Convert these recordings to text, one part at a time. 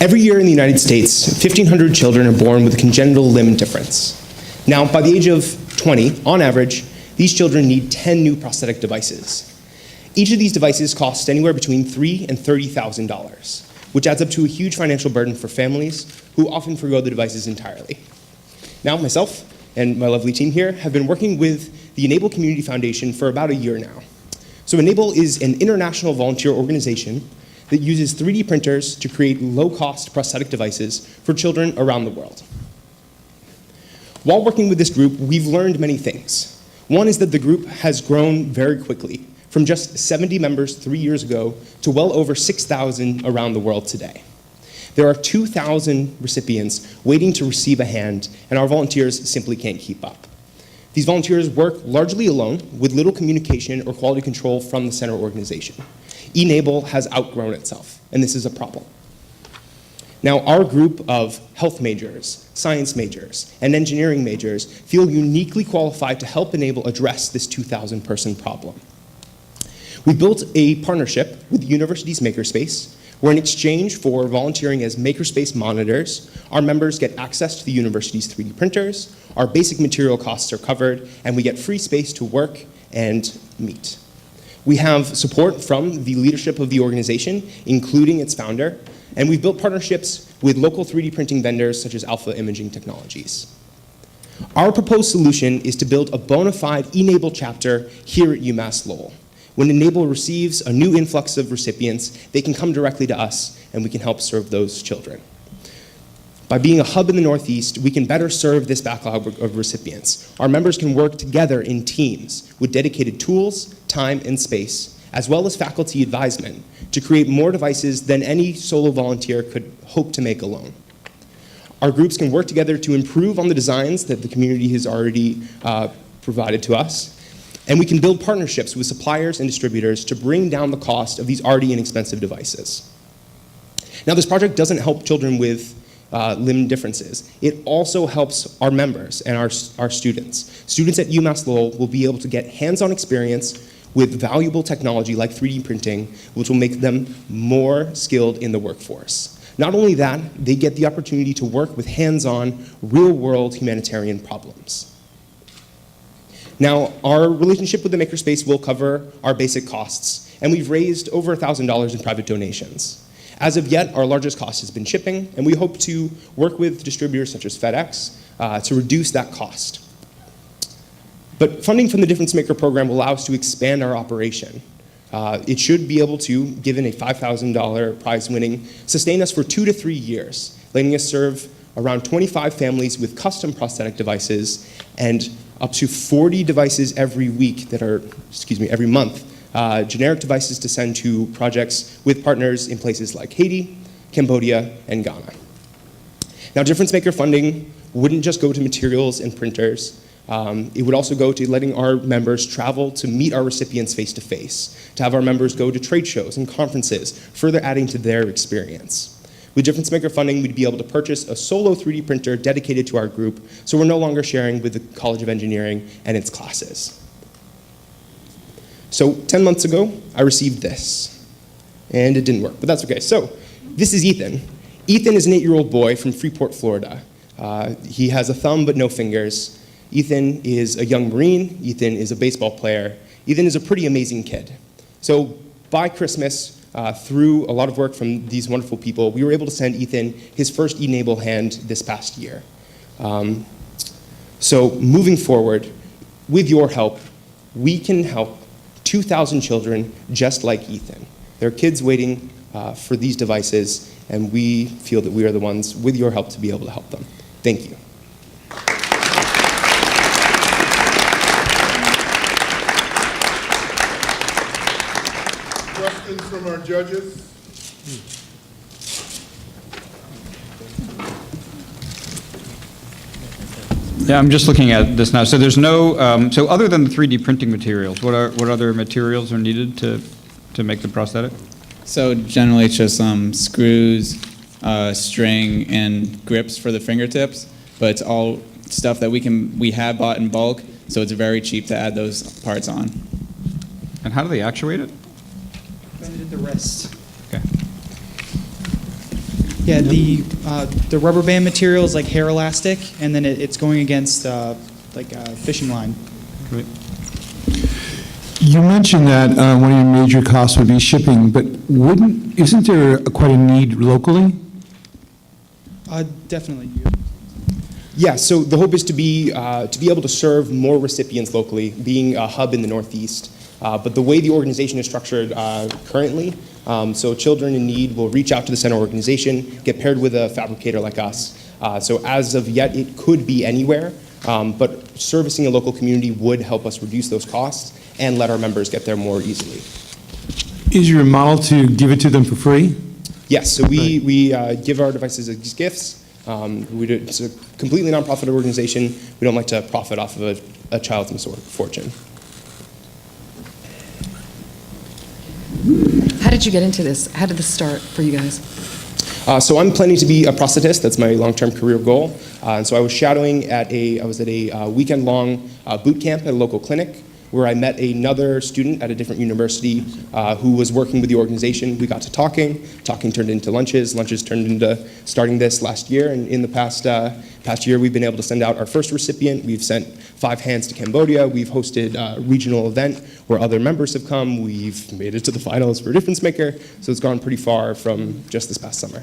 Every year in the United States, 1,500 children are born with a congenital limb difference. Now, by the age of 20, on average, these children need 10 new prosthetic devices. Each of these devices costs anywhere between $3,000 and $30,000, which adds up to a huge financial burden for families who often forgo the devices entirely. Now, myself and my lovely team here have been working with the eNABLE Community Foundation for about a year now. So eNABLE is an international volunteer organization that uses 3D printers to create low-cost prosthetic devices for children around the world. While working with this group, we've learned many things. One is that the group has grown very quickly, from just 70 members 3 years ago to well over 6,000 around the world today. There are 2,000 recipients waiting to receive a hand, and our volunteers simply can't keep up. These volunteers work largely alone with little communication or quality control from the center organization. eNABLE has outgrown itself, and this is a problem. Now, our group of health majors, science majors, and engineering majors feel uniquely qualified to help eNABLE address this 2,000-person problem. We built a partnership with the university's Makerspace, where in exchange for volunteering as Makerspace monitors, our members get access to the university's 3D printers, our basic material costs are covered, and we get free space to work and meet. We have support from the leadership of the organization, including its founder, and we've built partnerships with local 3D printing vendors such as Alpha Imaging Technologies. Our proposed solution is to build a bona fide eNABLE chapter here at UMass Lowell. When eNABLE receives a new influx of recipients, they can come directly to us, and we can help serve those children. By being a hub in the Northeast, we can better serve this backlog of recipients. Our members can work together in teams with dedicated tools, time, and space, as well as faculty advisement, to create more devices than any solo volunteer could hope to make alone. Our groups can work together to improve on the designs that the community has already provided to us, and we can build partnerships with suppliers and distributors to bring down the cost of these already inexpensive devices. Now, this project doesn't help children with limb differences. It also helps our members and our students. Students at UMass Lowell will be able to get hands-on experience with valuable technology like 3D printing, which will make them more skilled in the workforce. Not only that, they get the opportunity to work with hands-on, real-world humanitarian problems. Now, our relationship with the Makerspace will cover our basic costs, and we've raised over $1,000 in private donations. As of yet, our largest cost has been shipping, and we hope to work with distributors such as FedEx to reduce that cost. But funding from the Difference Maker program will allow us to expand our operation. It should be able to, given a $5,000 prize winning, sustain us for 2 to 3 years, letting us serve around 25 families with custom prosthetic devices and up to 40 devices every week that are, every month, generic devices to send to projects with partners in places like Haiti, Cambodia, and Ghana. Now, Difference Maker funding wouldn't just go to materials and printers. It would also go to letting our members travel to meet our recipients face-to-face, to have our members go to trade shows and conferences, further adding to their experience. With Difference Maker funding, we'd be able to purchase a solo 3D printer dedicated to our group, so we're no longer sharing with the College of Engineering and its classes. So 10 months ago, I received this, and it didn't work, but that's okay. So this is Ethan. Ethan is an 8-year-old boy from Freeport, Florida. He has a thumb but no fingers. Ethan is a young Marine. Ethan is a baseball player. Ethan is a pretty amazing kid. So by Christmas, through a lot of work from these wonderful people, we were able to send Ethan his first eNABLE hand this past year. So moving forward, with your help, we can help 2,000 children just like Ethan. There are kids waiting for these devices, and we feel that we are the ones, with your help, to be able to help them. Thank you. Questions from our judges? Yeah, I'm just looking at this now. So there's no, so other than the 3D printing materials, what other materials are needed to make the prosthetic? So generally it's just screws, string, and grips for the fingertips, but it's all stuff that we have bought in bulk, so it's very cheap to add those parts on. And how do they actuate it? Bend at the wrist. Okay. Yeah, the rubber band material is like hair elastic, and then it's going against like a fishing line. Great. You mentioned that one of your major costs would be shipping, but isn't there quite a need locally? Definitely. Yeah, so the hope is to be able to serve more recipients locally, being a hub in the Northeast. But the way the organization is structured currently, so children in need will reach out to the center organization, get paired with a fabricator like us. So as of yet, it could be anywhere, but servicing a local community would help us reduce those costs and let our members get there more easily. Is your model to give it to them for free? Yes, so we give our devices as gifts. It's a completely nonprofit organization. We don't like to profit off of a child's misfortune. How did you get into this? How did this start for you guys? So I'm planning to be a prosthetist. That's my long-term career goal. And so I was shadowing at a weekend-long boot camp at a local clinic where I met another student at a different university who was working with the organization. We got to talking turned into lunches turned into starting this last year, and in the past year we've been able to send out our first recipient. We've sent 5 hands to Cambodia. We've hosted a regional event where other members have come. We've made it to the finals for Difference Maker, so it's gone pretty far from just this past summer.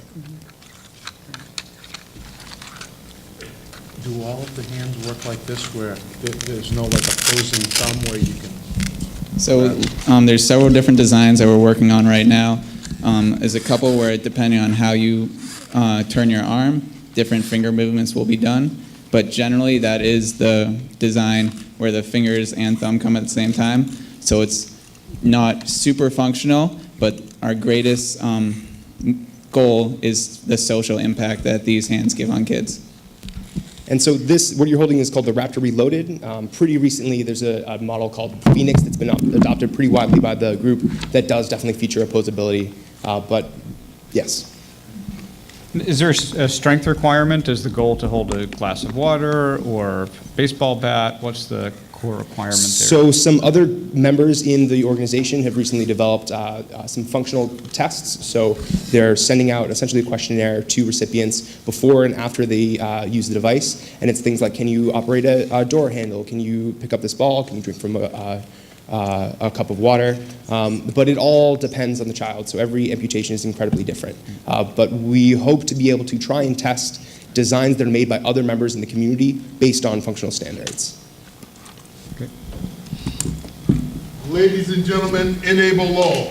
Do all of the hands work like this, where there's no like opposing thumb where you can? So there's several different designs that we're working on right now. There's a couple where, depending on how you turn your arm, different finger movements will be done. But generally, that is the design where the fingers and thumb come at the same time. So it's not super functional, but our greatest goal is the social impact that these hands give on kids. And so what you're holding is called the Raptor Reloaded. Pretty recently, there's a model called Phoenix that's been adopted pretty widely by the group that does definitely feature opposability. But yes. Is there a strength requirement? Is the goal to hold a glass of water or baseball bat? What's the core requirement there? So some other members in the organization have recently developed some functional tests. So they're sending out essentially a questionnaire to recipients before and after they use the device. And it's things like, can you operate a door handle? Can you pick up this ball? Can you drink from a cup of water? But it all depends on the child. So every amputation is incredibly different. But we hope to be able to try and test designs that are made by other members in the community based on functional standards. Ladies and gentlemen, eNABLE Lowell.